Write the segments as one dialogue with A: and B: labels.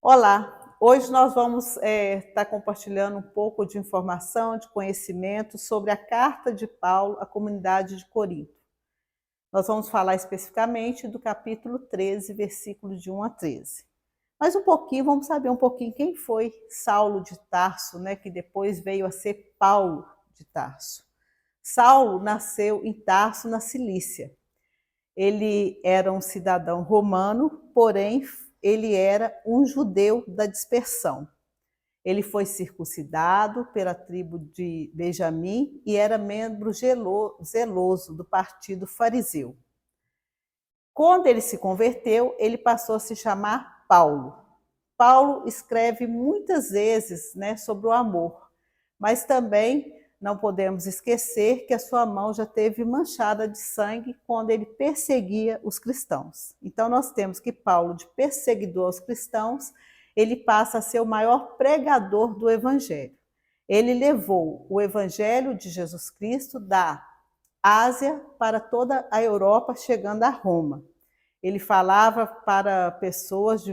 A: Olá, hoje nós vamos estar compartilhando um pouco de informação, de conhecimento sobre a carta de Paulo à comunidade de Corinto. Nós vamos falar especificamente do capítulo 13, versículos de 1 a 13. Mas vamos saber um pouquinho quem foi Saulo de Tarso, né, que depois veio a ser Paulo de Tarso. Saulo nasceu em Tarso, na Cilícia. Ele era um cidadão romano, porém ele era um judeu da dispersão. Ele foi circuncidado pela tribo de Benjamim e era membro zeloso do partido fariseu. Quando ele se converteu, ele passou a se chamar Paulo. Paulo escreve muitas vezes, né, sobre o amor, mas também não podemos esquecer que a sua mão já teve manchada de sangue quando ele perseguia os cristãos. Então nós temos que Paulo, de perseguidor aos cristãos, ele passa a ser o maior pregador do evangelho. Ele levou o evangelho de Jesus Cristo da Ásia para toda a Europa, chegando a Roma. Ele falava para pessoas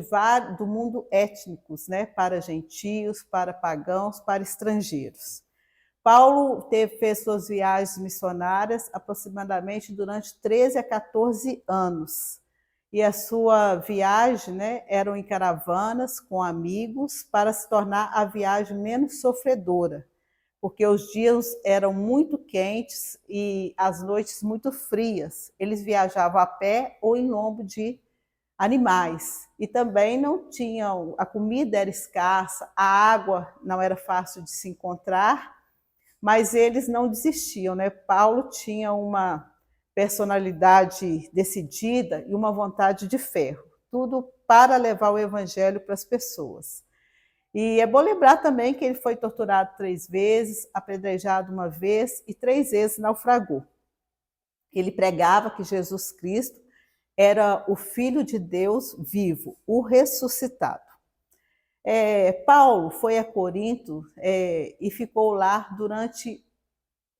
A: do mundo étnicos, né? Para gentios, para pagãos, para estrangeiros. Paulo fez suas viagens missionárias aproximadamente durante 13 a 14 anos. E a sua viagem, né, eram em caravanas com amigos para se tornar a viagem menos sofredora, porque os dias eram muito quentes e as noites muito frias. Eles viajavam a pé ou em lombo de animais. E também não tinham, a comida era escassa, a água não era fácil de se encontrar, mas eles não desistiam, né? Paulo tinha uma personalidade decidida e uma vontade de ferro, tudo para levar o evangelho para as pessoas. E é bom lembrar também que ele foi torturado 3 vezes, apedrejado 1 vez e 3 vezes naufragou. Ele pregava que Jesus Cristo era o Filho de Deus vivo, o ressuscitado. Paulo foi a Corinto e ficou lá durante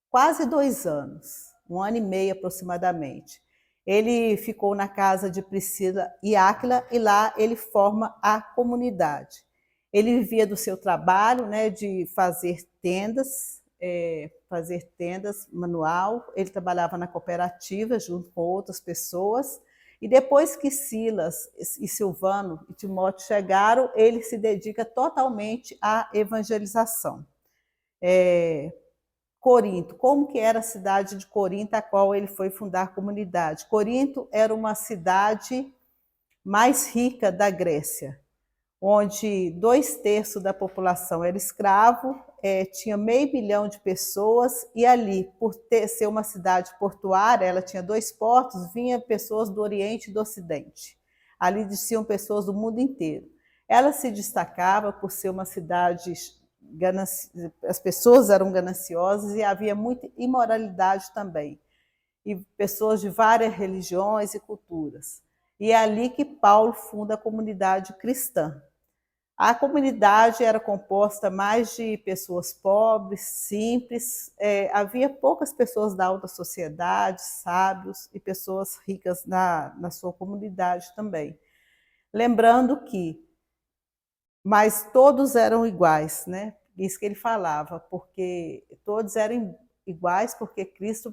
A: quase 2 anos, 1 ano e meio aproximadamente. Ele ficou na casa de Priscila e Áquila e lá ele forma a comunidade. Ele vivia do seu trabalho, né, de fazer tendas manual. Ele trabalhava na cooperativa junto com outras pessoas. E depois que Silas e Silvano e Timóteo chegaram, ele se dedica totalmente à evangelização. Corinto, como que era a cidade de Corinto, a qual ele foi fundar a comunidade? Corinto era uma cidade mais rica da Grécia, onde 2/3 da população era escravo, tinha 500 mil de pessoas, e ali, por ser uma cidade portuária, ela tinha 2 portos, vinham pessoas do Oriente e do Ocidente. Ali desciam pessoas do mundo inteiro. Ela se destacava por ser uma cidade, as pessoas eram gananciosas e havia muita imoralidade também, e pessoas de várias religiões e culturas. E é ali que Paulo funda a comunidade cristã. A comunidade era composta mais de pessoas pobres, simples, havia poucas pessoas da alta sociedade, sábios e pessoas ricas na sua comunidade também. Lembrando que, mas todos eram iguais, né? Isso que ele falava, porque todos eram iguais, porque Cristo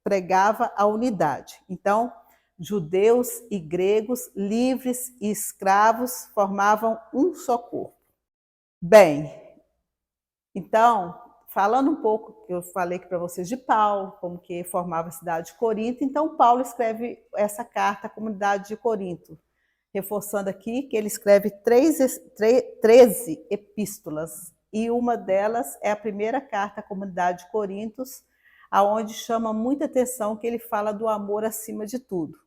A: pregava a unidade. Então, judeus e gregos, livres e escravos, formavam um só corpo. Bem, então, falando um pouco, eu falei aqui para vocês de Paulo, como que formava a cidade de Corinto. Então, Paulo escreve essa carta à comunidade de Corinto, reforçando aqui que ele escreve 13 epístolas, e uma delas é a primeira carta à comunidade de Corintos, aonde chama muita atenção que ele fala do amor acima de tudo.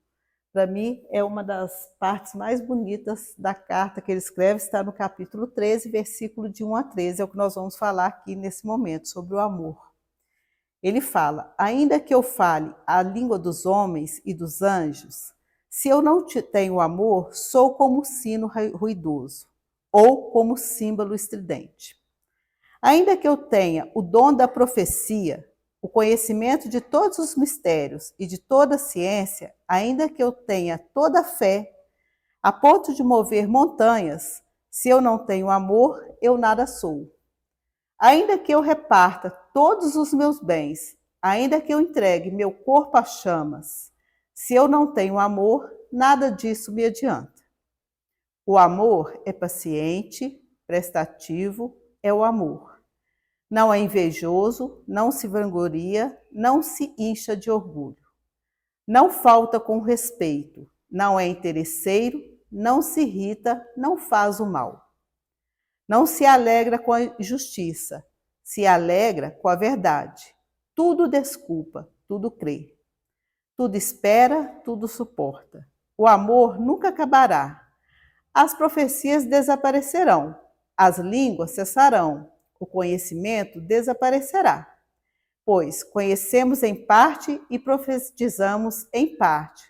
A: Para mim, é uma das partes mais bonitas da carta que ele escreve, está no capítulo 13, versículo de 1 a 13, é o que nós vamos falar aqui nesse momento, sobre o amor. Ele fala: ainda que eu fale a língua dos homens e dos anjos, se eu não tenho amor, sou como sino ruidoso, ou como símbolo estridente. Ainda que eu tenha o dom da profecia, o conhecimento de todos os mistérios e de toda a ciência, ainda que eu tenha toda a fé, a ponto de mover montanhas. Se eu não tenho amor, eu nada sou. Ainda que eu reparta todos os meus bens, ainda que eu entregue meu corpo a chamas, se eu não tenho amor, nada disso me adianta. O amor é paciente, prestativo, é o amor. Não é invejoso, não se vangloria, não se incha de orgulho. Não falta com respeito, não é interesseiro, não se irrita, não faz o mal. Não se alegra com a justiça, se alegra com a verdade. Tudo desculpa, tudo crê. Tudo espera, tudo suporta. O amor nunca acabará. As profecias desaparecerão, as línguas cessarão, o conhecimento desaparecerá. Pois conhecemos em parte e profetizamos em parte.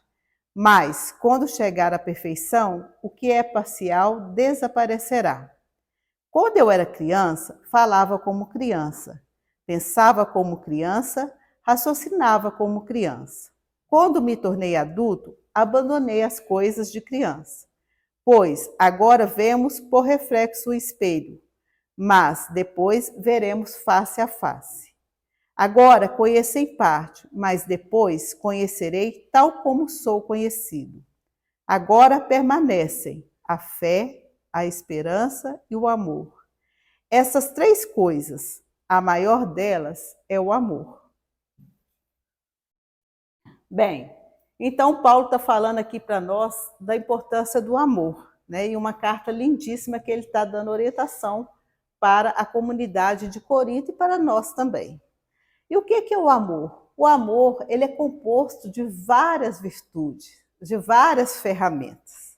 A: Mas, quando chegar à perfeição, o que é parcial desaparecerá. Quando eu era criança, falava como criança, pensava como criança, raciocinava como criança. Quando me tornei adulto, abandonei as coisas de criança. Pois agora vemos por reflexo o espelho, mas depois veremos face a face. Agora conheço em parte, mas depois conhecerei tal como sou conhecido. Agora permanecem a fé, a esperança e o amor. Essas três coisas, a maior delas é o amor. Bem, então Paulo está falando aqui para nós da importância do amor, né? E uma carta lindíssima que ele está dando orientação para a comunidade de Corinto e para nós também. E o que é o amor? O amor, ele é composto de várias virtudes, de várias ferramentas,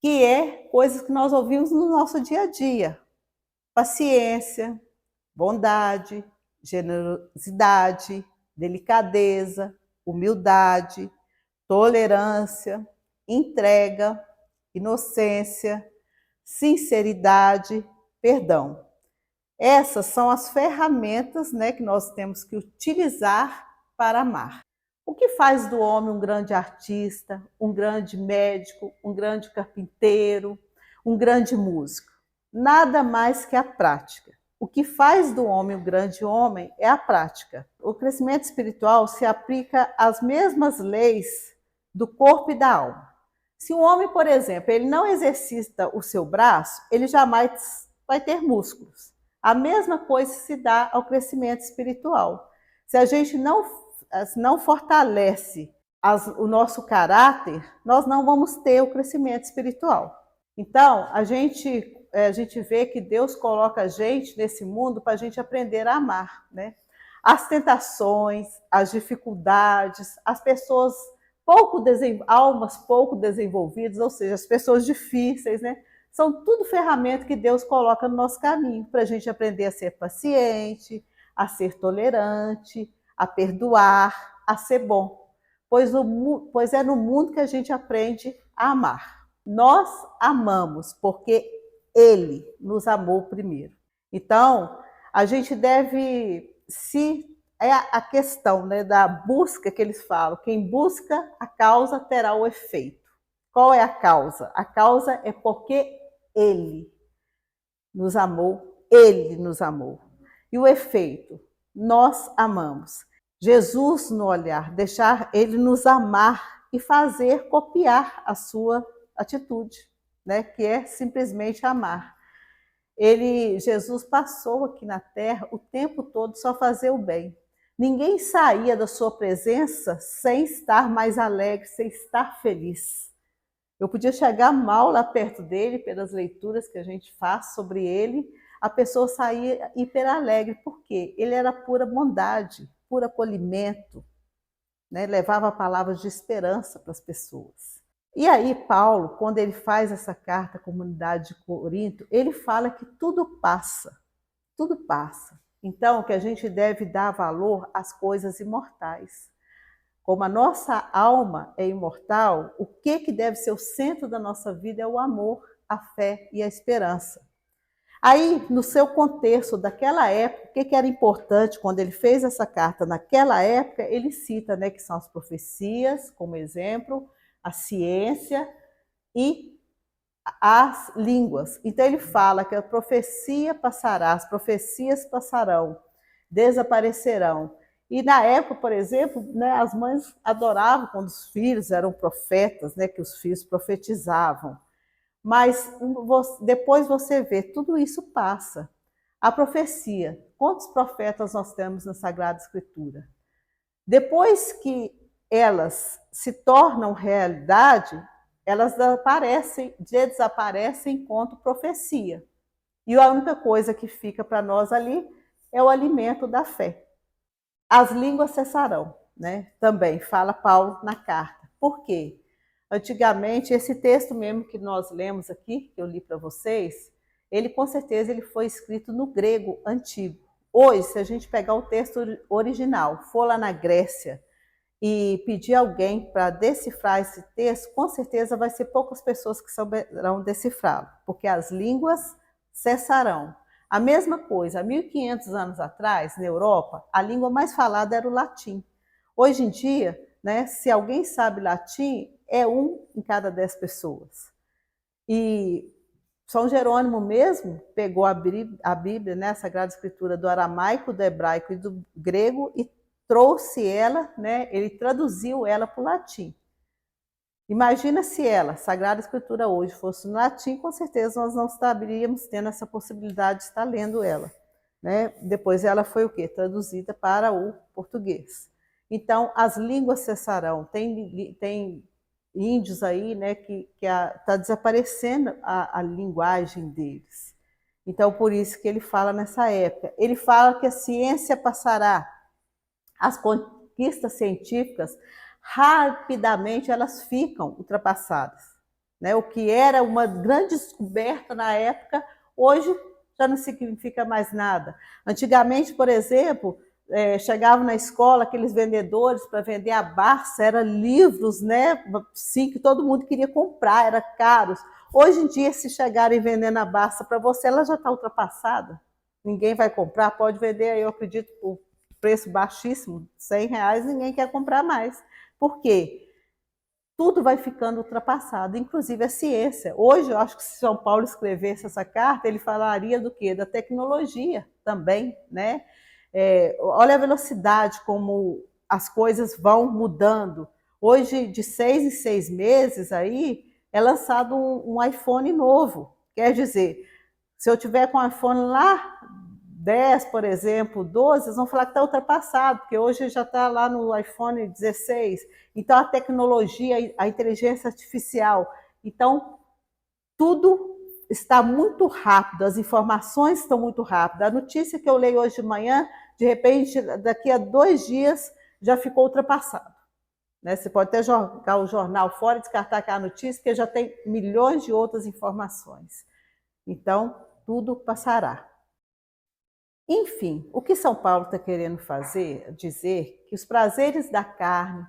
A: que é coisas que nós ouvimos no nosso dia a dia. Paciência, bondade, generosidade, delicadeza, humildade, tolerância, entrega, inocência, sinceridade, perdão. Essas são as ferramentas, né, que nós temos que utilizar para amar. O que faz do homem um grande artista, um grande médico, um grande carpinteiro, um grande músico? Nada mais que a prática. O que faz do homem um grande homem é a prática. O crescimento espiritual se aplica às mesmas leis do corpo e da alma. Se um homem, por exemplo, ele não exercita o seu braço, ele jamais vai ter músculos. A mesma coisa se dá ao crescimento espiritual. Se a gente não fortalece o nosso caráter, nós não vamos ter o crescimento espiritual. Então, a gente vê que Deus coloca a gente nesse mundo para a gente aprender a amar, né? As tentações, as dificuldades, as pessoas almas pouco desenvolvidas, ou seja, as pessoas difíceis, né? São tudo ferramentas que Deus coloca no nosso caminho para a gente aprender a ser paciente, a ser tolerante, a perdoar, a ser bom. Pois é no mundo que a gente aprende a amar. Nós amamos porque Ele nos amou primeiro. Então, a gente deve é a questão, né, da busca que eles falam. Quem busca a causa terá o efeito. Qual é a causa? A causa é porque Ele nos amou, Ele nos amou. E o efeito? Nós amamos. Jesus no olhar, deixar Ele nos amar e fazer copiar a sua atitude, né? Que é simplesmente amar. Jesus passou aqui na Terra o tempo todo só fazer o bem. Ninguém saía da sua presença sem estar mais alegre, sem estar feliz. Eu podia chegar mal lá perto dele, pelas leituras que a gente faz sobre ele, a pessoa saía hiper alegre, porque ele era pura bondade, puro acolhimento, né? Levava palavras de esperança para as pessoas. E aí, Paulo, quando ele faz essa carta à comunidade de Corinto, ele fala que tudo passa, tudo passa. Então, que a gente deve dar valor às coisas imortais. Como a nossa alma é imortal, o que deve ser o centro da nossa vida é o amor, a fé e a esperança. Aí, no seu contexto daquela época, o que era importante quando ele fez essa carta naquela época, ele cita, né, que são as profecias, como exemplo, a ciência e as línguas. Então ele fala que a profecia passará, as profecias passarão, desaparecerão. E na época, por exemplo, né, as mães adoravam quando os filhos eram profetas, né, que os filhos profetizavam. Mas depois você vê, tudo isso passa. A profecia, quantos profetas nós temos na Sagrada Escritura? Depois que elas se tornam realidade, elas desaparecem enquanto profecia. E a única coisa que fica para nós ali é o alimento da fé. As línguas cessarão, né? Também fala Paulo na carta. Por quê? Antigamente, esse texto mesmo que nós lemos aqui, que eu li para vocês, ele com certeza ele foi escrito no grego antigo. Hoje, se a gente pegar o texto original, for lá na Grécia e pedir alguém para decifrar esse texto, com certeza vai ser poucas pessoas que saberão decifrá-lo, porque as línguas cessarão. A mesma coisa, há 1500 anos atrás, na Europa, a língua mais falada era o latim. Hoje em dia, né, se alguém sabe latim, é 1 em cada 10 pessoas. E São Jerônimo mesmo pegou a Bíblia, né, a Sagrada Escritura, do aramaico, do hebraico e do grego e trouxe ela, né, ele traduziu ela para o latim. Imagina se ela, a Sagrada Escritura hoje, fosse no latim, com certeza nós não estaríamos tendo essa possibilidade de estar lendo ela. Né? Depois ela foi o quê? Traduzida para o português. Então, as línguas cessarão. Tem índios aí, né, que está desaparecendo a linguagem deles. Então, por isso que ele fala nessa época. Ele fala que a ciência passará, as conquistas científicas, rapidamente elas ficam ultrapassadas. Né? O que era uma grande descoberta na época, hoje já não significa mais nada. Antigamente, por exemplo, chegavam na escola aqueles vendedores para vender a Barça, eram livros, né? Sim, que todo mundo queria comprar, eram caros. Hoje em dia, se chegarem vendendo a Barça para você, ela já está ultrapassada. Ninguém vai comprar, pode vender, eu acredito, por preço baixíssimo, R$100, ninguém quer comprar mais. Por quê? Tudo vai ficando ultrapassado, inclusive a ciência. Hoje, eu acho que se São Paulo escrevesse essa carta, ele falaria do quê? Da tecnologia também, né? Olha a velocidade como as coisas vão mudando. Hoje, de 6 em 6 meses, aí, é lançado um iPhone novo. Quer dizer, se eu tiver com o iPhone lá 10, por exemplo, 12, eles vão falar que está ultrapassado, porque hoje já está lá no iPhone 16. Então, a tecnologia, a inteligência artificial. Então, tudo está muito rápido, as informações estão muito rápidas. A notícia que eu leio hoje de manhã, de repente, daqui a 2 dias, já ficou ultrapassado. Né? Você pode até jogar o jornal fora e descartar aquela notícia, porque já tem milhões de outras informações. Então, tudo passará. Enfim, o que São Paulo está querendo dizer que os prazeres da carne,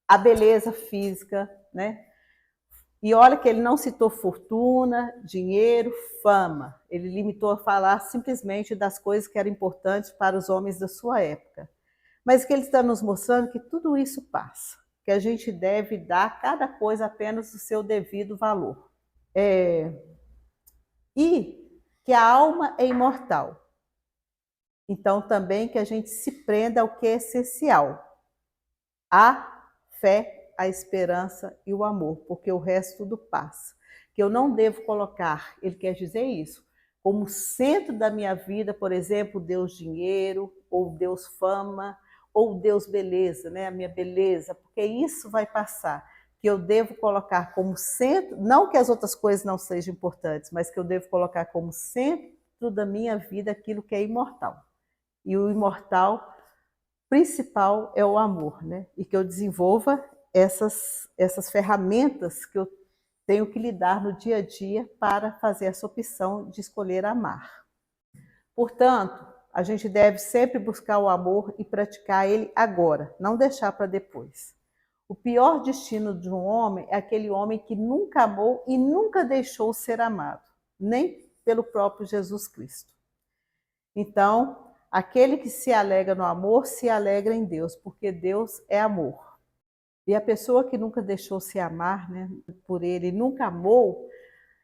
A: a beleza física, né? E olha que ele não citou fortuna, dinheiro, fama. Ele limitou a falar simplesmente das coisas que eram importantes para os homens da sua época. Mas que ele está nos mostrando que tudo isso passa, que a gente deve dar cada coisa apenas o seu devido valor. E que a alma é imortal. Então, também que a gente se prenda ao que é essencial: a fé, a esperança e o amor, porque o resto tudo passa. Que eu não devo colocar, ele quer dizer isso, como centro da minha vida, por exemplo, Deus dinheiro, ou Deus fama, ou Deus beleza, né? A minha beleza, porque isso vai passar. Que eu devo colocar como centro, não que as outras coisas não sejam importantes, mas que eu devo colocar como centro da minha vida aquilo que é imortal. E o imortal principal é o amor, né? E que eu desenvolva essas ferramentas que eu tenho que lidar no dia a dia para fazer essa opção de escolher amar. Portanto, a gente deve sempre buscar o amor e praticar ele agora, não deixar para depois. O pior destino de um homem é aquele homem que nunca amou e nunca deixou ser amado, nem pelo próprio Jesus Cristo. Então, aquele que se alegra no amor, se alegra em Deus, porque Deus é amor. E a pessoa que nunca deixou se amar, né, por ele, nunca amou,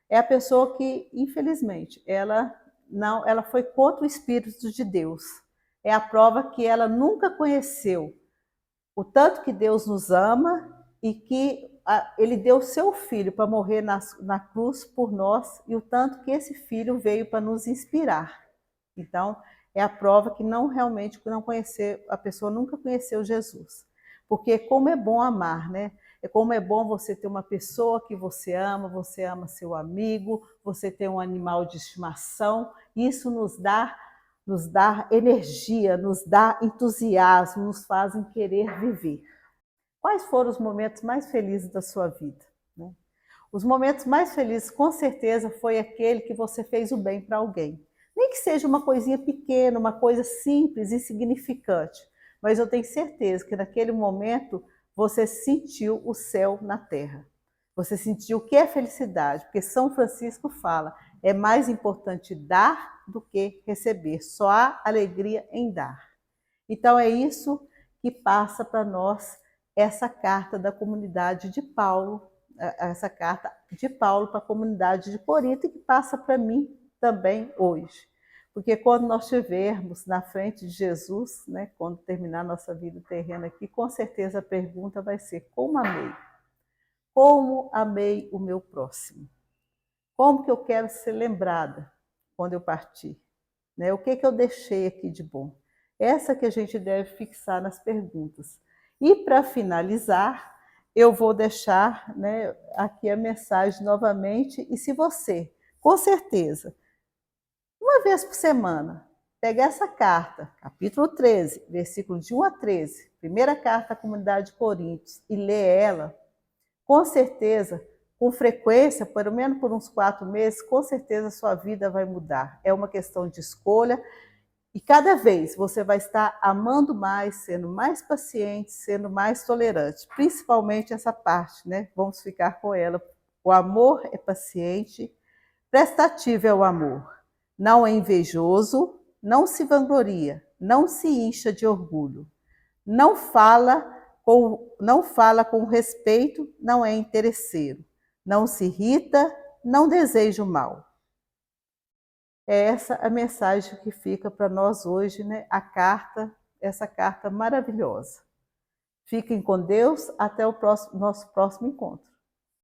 A: é a pessoa que, infelizmente, ela foi contra o Espírito de Deus. É a prova que ela nunca conheceu o tanto que Deus nos ama e que ele deu o seu filho para morrer na cruz por nós e o tanto que esse filho veio para nos inspirar. Então, é a prova que não realmente não conhecer, a pessoa nunca conheceu Jesus. Porque como é bom amar, né? É como é bom você ter uma pessoa que você ama seu amigo, você tem um animal de estimação, isso nos dá energia, nos dá entusiasmo, nos fazem querer viver. Quais foram os momentos mais felizes da sua vida? Né? Os momentos mais felizes, com certeza, foi aquele que você fez o bem para alguém. Nem que seja uma coisinha pequena, uma coisa simples, insignificante, mas eu tenho certeza que naquele momento você sentiu o céu na terra. Você sentiu o que é felicidade, porque São Francisco fala, é mais importante dar do que receber, só há alegria em dar. Então é isso que passa para nós essa carta da comunidade de Paulo, essa carta de Paulo para a comunidade de Corinto e que passa para mim também hoje. Porque quando nós estivermos na frente de Jesus, né, quando terminar nossa vida terrena aqui, com certeza a pergunta vai ser: como amei? Como amei o meu próximo? Como que eu quero ser lembrada quando eu partir? Né? O que eu deixei aqui de bom? Essa que a gente deve fixar nas perguntas. E para finalizar, eu vou deixar, né, aqui a mensagem novamente. E se você, com certeza, uma vez por semana, pegar essa carta, capítulo 13, versículo de 1 a 13, primeira carta à comunidade de Coríntios, e ler ela, com certeza, com frequência, pelo menos por uns 4 meses, com certeza a sua vida vai mudar. É uma questão de escolha e cada vez você vai estar amando mais, sendo mais paciente, sendo mais tolerante. Principalmente essa parte, né? Vamos ficar com ela. O amor é paciente, prestativo é o amor. Não é invejoso, não se vangloria, não se incha de orgulho. Não fala com respeito, não é interesseiro. Não se irrita, não deseja o mal. É essa a mensagem que fica para nós hoje, né? A carta, essa carta maravilhosa. Fiquem com Deus, até o nosso próximo encontro.